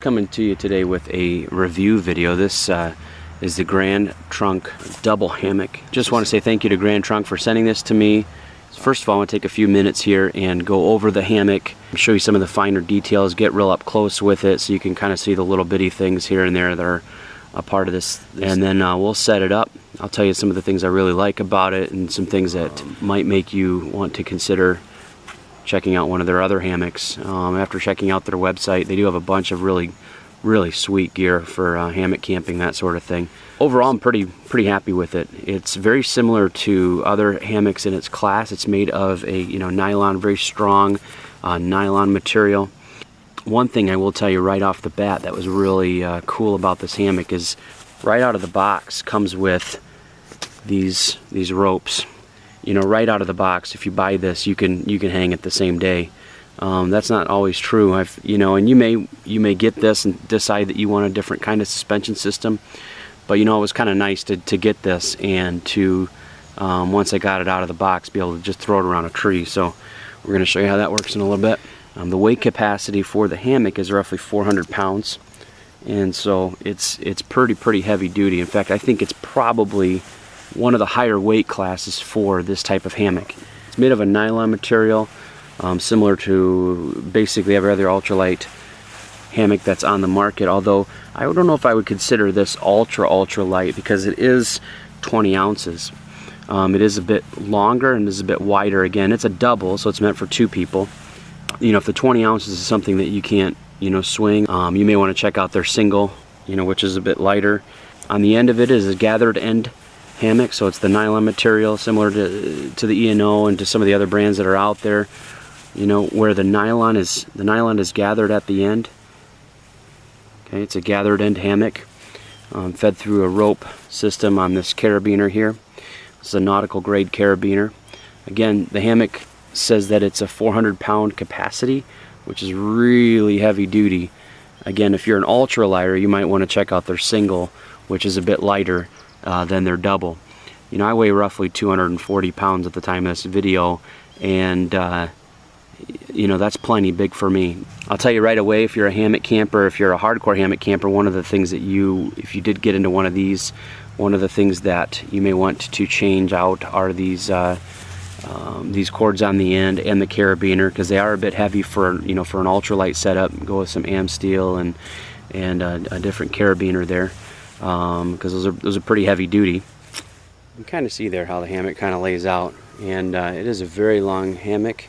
Coming to you today with a review video. This is the Grand Trunk double hammock. Just want to say thank you to Grand Trunk for sending this to me. First of all, I want to take a few minutes here and go over the hammock, show you some of the finer details, get real up close with it so you can kind of see the little bitty things here and there that are a part of this. And then we'll set it up. I'll tell you some of the things I really like about it and some things that might make you want to consider checking out one of their other hammocks. After checking out their website, they do have a bunch of really sweet gear for hammock camping, that sort of thing. Overall, I'm pretty happy with it. It's very similar to other hammocks in its class. It's made of a nylon, very strong nylon material. One thing I will tell you right off the bat that was really cool about this hammock is right out of the box comes with these ropes. Right out of the box, if you buy this, you can hang it the same day. That's not always true. And you may get this and decide that you want a different kind of suspension system. But it was kind of nice to get this and to once I got it out of the box, be able to just throw it around a tree. So we're going to show you how that works in a little bit. The weight capacity for the hammock is roughly 400 pounds, and so it's pretty heavy duty. In fact, I think it's probably one of the higher weight classes for this type of hammock. It's made of a nylon material, similar to basically every other ultralight hammock that's on the market, although I don't know if I would consider this ultra light because it is 20 ounces. It is a bit longer and is a bit wider. Again, it's a double, so it's meant for two people. If the 20 ounces is something that you can't swing, you may want to check out their single, which is a bit lighter. On the end of it is a gathered end hammock, so it's the nylon material similar to the E&O and to some of the other brands that are out there, where the nylon is gathered at the end. Okay, it's a gathered end hammock, fed through a rope system on this carabiner here. This is a nautical grade carabiner. Again, the hammock says that it's a 400 pound capacity, which is really heavy duty. Again, if you're an ultralighter, you might want to check out their single, which is a bit lighter than their double. I weigh roughly 240 pounds at the time of this video, and that's plenty big for me. I'll tell you right away, if you're a hammock camper, if you're a hardcore hammock camper, one of the things that if you did get into one of these, one of the things that you may want to change out are these cords on the end and the carabiner, because they are a bit heavy for an ultralight setup. Go with some am steel and a different carabiner there. Because those are pretty heavy duty. You can kind of see there how the hammock kind of lays out, and it is a very long hammock,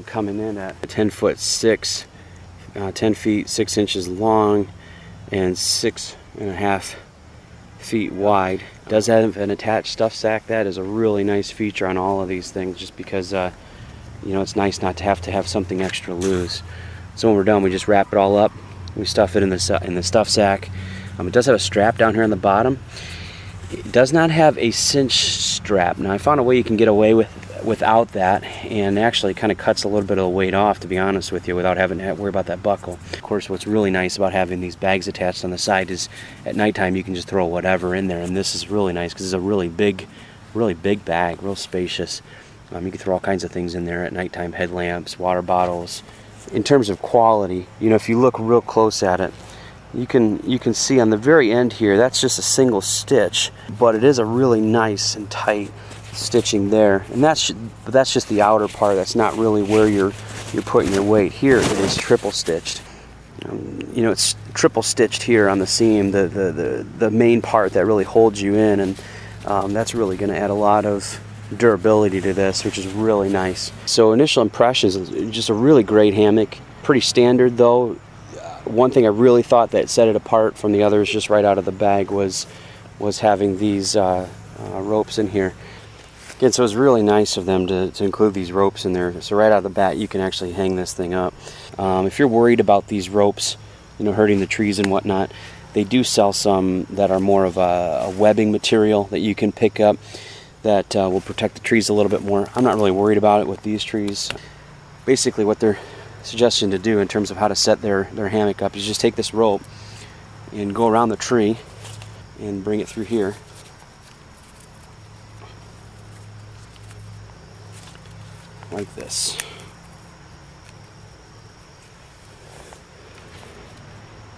coming in at 10'6", 10 feet 6 inches long, and 6.5 feet wide. It does have an attached stuff sack. That is a really nice feature on all of these things, just because it's nice not to have something extra loose. So when we're done, we just wrap it all up. We stuff it in the stuff sack. It does have a strap down here on the bottom. It does not have a cinch strap. Now, I found a way you can get away without that, and actually kind of cuts a little bit of the weight off, to be honest with you, without having to worry about that buckle. Of course, what's really nice about having these bags attached on the side is at nighttime you can just throw whatever in there, and this is really nice because it's a really big bag, real spacious. You can throw all kinds of things in there at nighttime: headlamps, water bottles. In terms of quality, if you look real close at it, you can see on the very end here, that's just a single stitch, but it is a really nice and tight stitching there, and that's just the outer part. That's not really where you're putting your weight. Here it is triple stitched. It's triple stitched here on the seam, the main part that really holds you in, and that's really going to add a lot of durability to this, which is really nice. So initial impressions, just a really great hammock. Pretty standard though. One thing I really thought that set it apart from the others just right out of the bag was having these ropes in here. Again, so it was really nice of them to include these ropes in there. So right out of the bat, you can actually hang this thing up. If you're worried about these ropes, hurting the trees and whatnot, they do sell some that are more of a webbing material that you can pick up that will protect the trees a little bit more. I'm not really worried about it with these trees. Basically, what they're suggestion to do in terms of how to set their hammock up is just take this rope and go around the tree and bring it through here. Like this.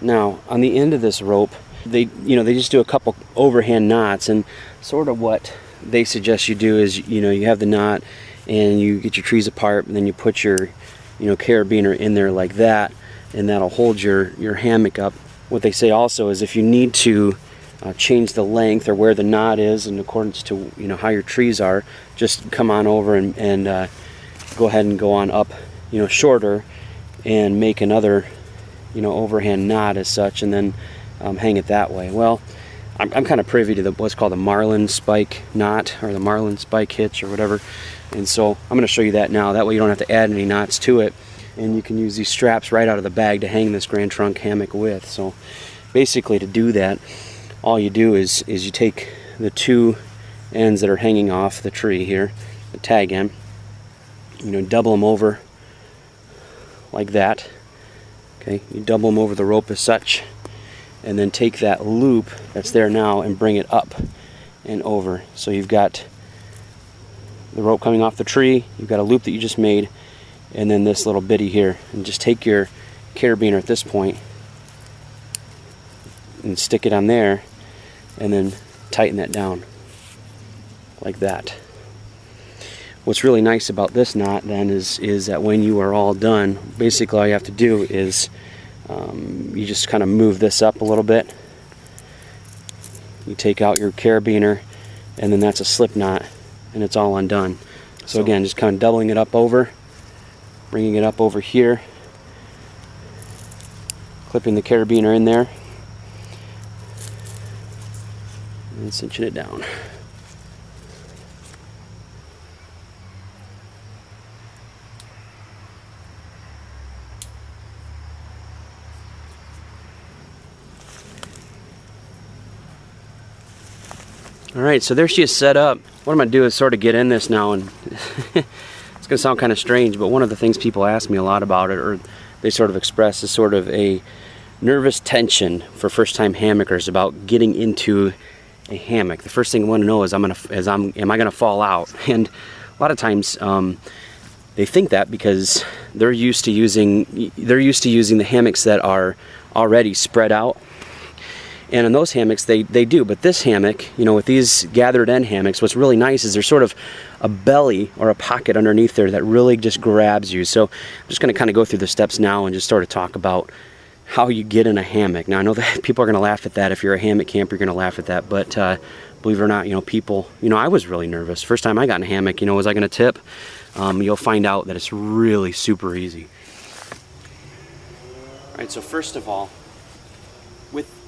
Now, on the end of this rope, they just do a couple overhand knots, and sort of what they suggest you do is, you have the knot and you get your trees apart, and then you put your, carabiner in there like that, and that'll hold your hammock up. What they say also is if you need to change the length or where the knot is in accordance to, how your trees are, just come on over and go ahead and go on up, shorter, and make another, overhand knot as such, and then hang it that way. Well, I'm kind of privy to what's called the marlin spike knot, or the marlin spike hitch, or whatever, and so I'm going to show you that now. That way you don't have to add any knots to it, and you can use these straps right out of the bag to hang this Grand Trunk hammock with. So basically, to do that, all you do is you take the two ends that are hanging off the tree here, the tag end, double them over like that. Okay, you double them over the rope as such, and then take that loop that's there now and bring it up and over. So you've got the rope coming off the tree, you've got a loop that you just made, and then this little bitty here, and just take your carabiner at this point and stick it on there, and then tighten that down like that. What's really nice about this knot then is that when you are all done, basically all you have to do is you just kind of move this up a little bit. You take out your carabiner, and then that's a slip knot, and it's all undone. So again, just kind of doubling it up over, bringing it up over here, clipping the carabiner in there, and cinching it down. Alright, so there she is set up. What I'm going to do is sort of get in this now, and it's going to sound kind of strange, but one of the things people ask me a lot about it, or they sort of express, is sort of a nervous tension for first-time hammockers about getting into a hammock. The first thing I want to know is am I going to fall out? And a lot of times they think that because they're used to using the hammocks that are already spread out. And in those hammocks, they do. But this hammock, with these gathered end hammocks, what's really nice is there's sort of a belly or a pocket underneath there that really just grabs you. So I'm just going to kind of go through the steps now and just sort of talk about how you get in a hammock. Now, I know that people are going to laugh at that. If you're a hammock camper, you're going to laugh at that. But believe it or not, people, I was really nervous. First time I got in a hammock, was I going to tip? You'll find out that it's really super easy. All right, so first of all,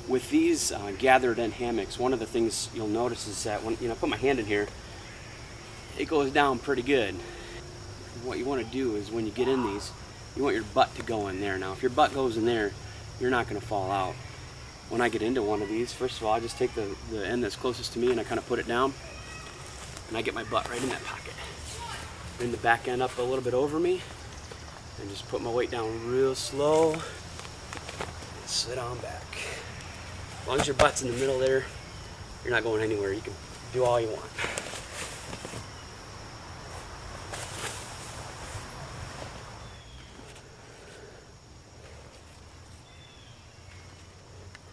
with these gathered end hammocks, one of the things you'll notice is that when I put my hand in here, it goes down pretty good. What you want to do is when you get in these, you want your butt to go in there. Now, if your butt goes in there, you're not going to fall out. When I get into one of these, first of all, I just take the end that's closest to me and I kind of put it down, and I get my butt right in that pocket. Bring the back end up a little bit over me, and just put my weight down real slow, and sit on back. As long as your butt's in the middle there, you're not going anywhere. You can do all you want.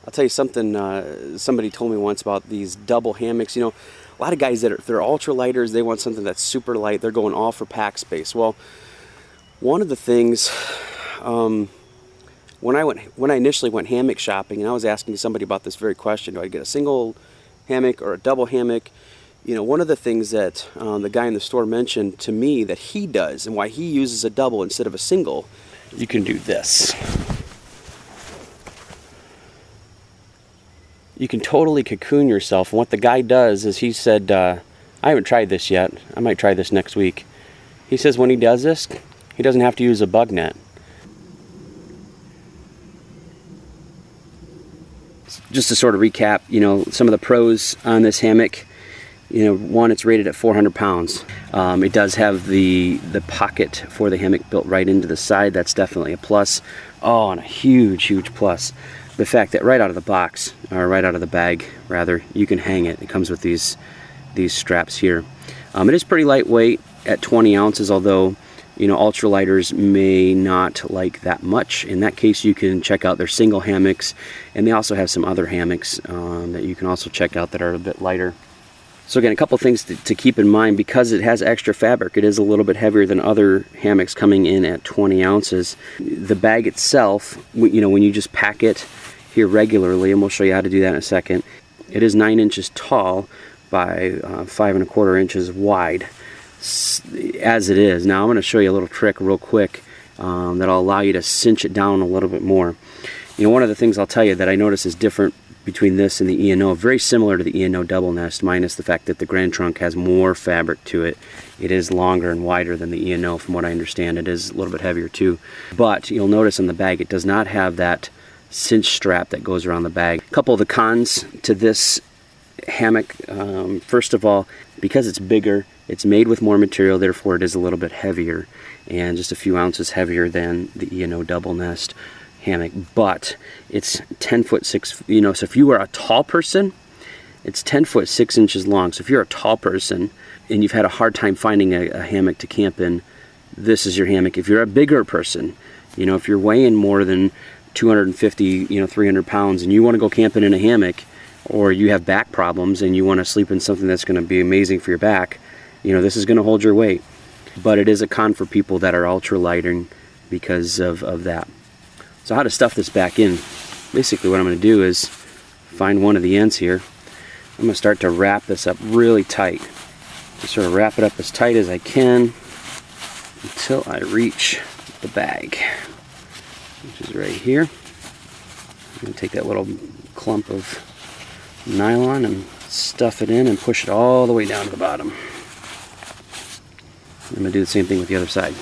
I'll tell you something, somebody told me once about these double hammocks. A lot of guys they're ultra lighters, they want something that's super light. They're going all for pack space. Well, one of the things, when I initially went hammock shopping, and I was asking somebody about this very question, do I get a single hammock or a double hammock? One of the things that the guy in the store mentioned to me that he does, and why he uses a double instead of a single, you can do this. You can totally cocoon yourself. And what the guy does is, he said, I haven't tried this yet. I might try this next week. He says when he does this, he doesn't have to use a bug net. Just to sort of recap, some of the pros on this hammock. One, it's rated at 400 pounds. It does have the pocket for the hammock built right into the side. That's definitely a plus. Oh, and a huge, huge plus. The fact that right out of the box, or right out of the bag, rather, you can hang it. It comes with these straps here. It is pretty lightweight at 20 ounces, although ultralighters may not like that much. In that case, you can check out their single hammocks, and they also have some other hammocks that you can also check out that are a bit lighter. So again, a couple things to keep in mind. Because it has extra fabric, it is a little bit heavier than other hammocks coming in at 20 ounces. The bag itself, when you just pack it here regularly, and we'll show you how to do that in a second, it is 9 inches tall by 5 1/4 inches wide, as it is. Now I'm going to show you a little trick real quick that'll allow you to cinch it down a little bit more. One of the things I'll tell you that I notice is different between this and the E&O, very similar to the E&O double nest, minus the fact that the Grand Trunk has more fabric to it. It is longer and wider than the E&O, from what I understand. It is a little bit heavier too. But you'll notice on the bag, it does not have that cinch strap that goes around the bag. A couple of the cons to this hammock. First of all, because it's bigger, it's made with more material, therefore it is a little bit heavier, and just a few ounces heavier than the E&O double nest hammock. But it's 10 foot 6, so if you are a tall person, it's 10 foot 6 inches long. So if you're a tall person and you've had a hard time finding a hammock to camp in, this is your hammock. If you're a bigger person, if you're weighing more than 250, 300 pounds, and you want to go camping in a hammock, or you have back problems and you want to sleep in something that's going to be amazing for your back, this is going to hold your weight. But it is a con for people that are ultra lighting because of that. So how to stuff this back in? Basically what I'm going to do is find one of the ends here. I'm going to start to wrap this up really tight. Just sort of wrap it up as tight as I can until I reach the bag, which is right here. I'm going to take that little clump of nylon and stuff it in and push it all the way down to the bottom. I'm going to do the same thing with the other side.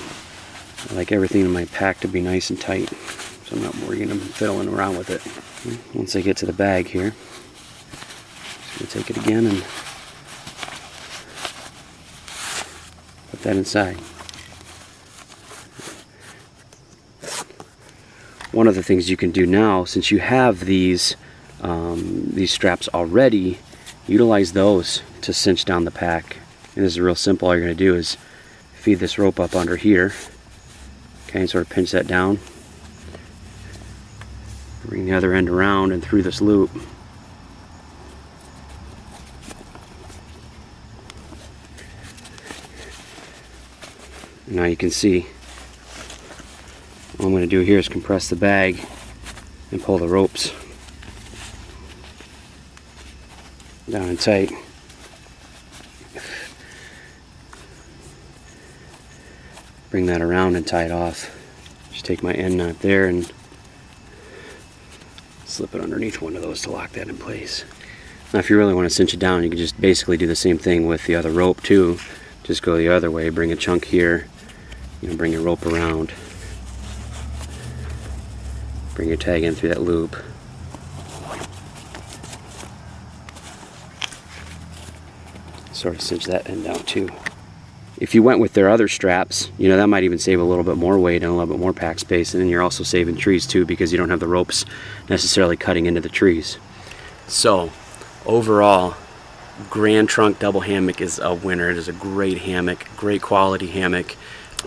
I like everything in my pack to be nice and tight, so I'm not worrying and fiddling around with it. Once I get to the bag here, I'm just going to take it again and put that inside. One of the things you can do now, since you have these straps already, utilize those to cinch down the pack. And this is real simple. All you're going to do is feed this rope up under here, okay, and sort of pinch that down, bring the other end around and through this loop. Now you can see what I'm going to do here is compress the bag and pull the ropes down and tight. Bring that around and tie it off. Just take my end knot there and slip it underneath one of those to lock that in place. Now if you really want to cinch it down, you can just basically do the same thing with the other rope too. Just go the other way, bring a chunk here, bring your rope around, bring your tag in through that loop. Sort of cinch that end down too. If you went with their other straps, that might even save a little bit more weight and a little bit more pack space, and then you're also saving trees too, because you don't have the ropes necessarily cutting into the trees. So overall, Grand Trunk double hammock is a winner. It is a great hammock, great quality hammock.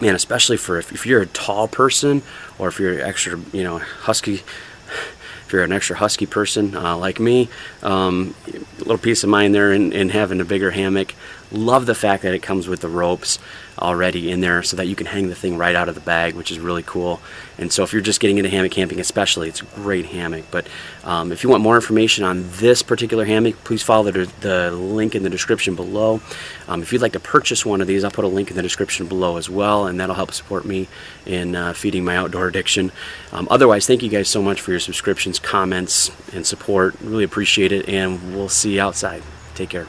Man, especially for if you're a tall person, or if you're extra, husky. If you're an extra husky person like me, a little peace of mind there in having a bigger hammock. Love the fact that it comes with the ropes already in there so that you can hang the thing right out of the bag, which is really cool. And so if you're just getting into hammock camping especially, it's a great hammock. But if you want more information on this particular hammock, please follow the link in the description below. If you'd like to purchase one of these, I'll put a link in the description below as well, and that'll help support me in feeding my outdoor addiction. Otherwise, thank you guys so much for your subscriptions, comments, and support. Really appreciate it, and we'll see you outside. Take care.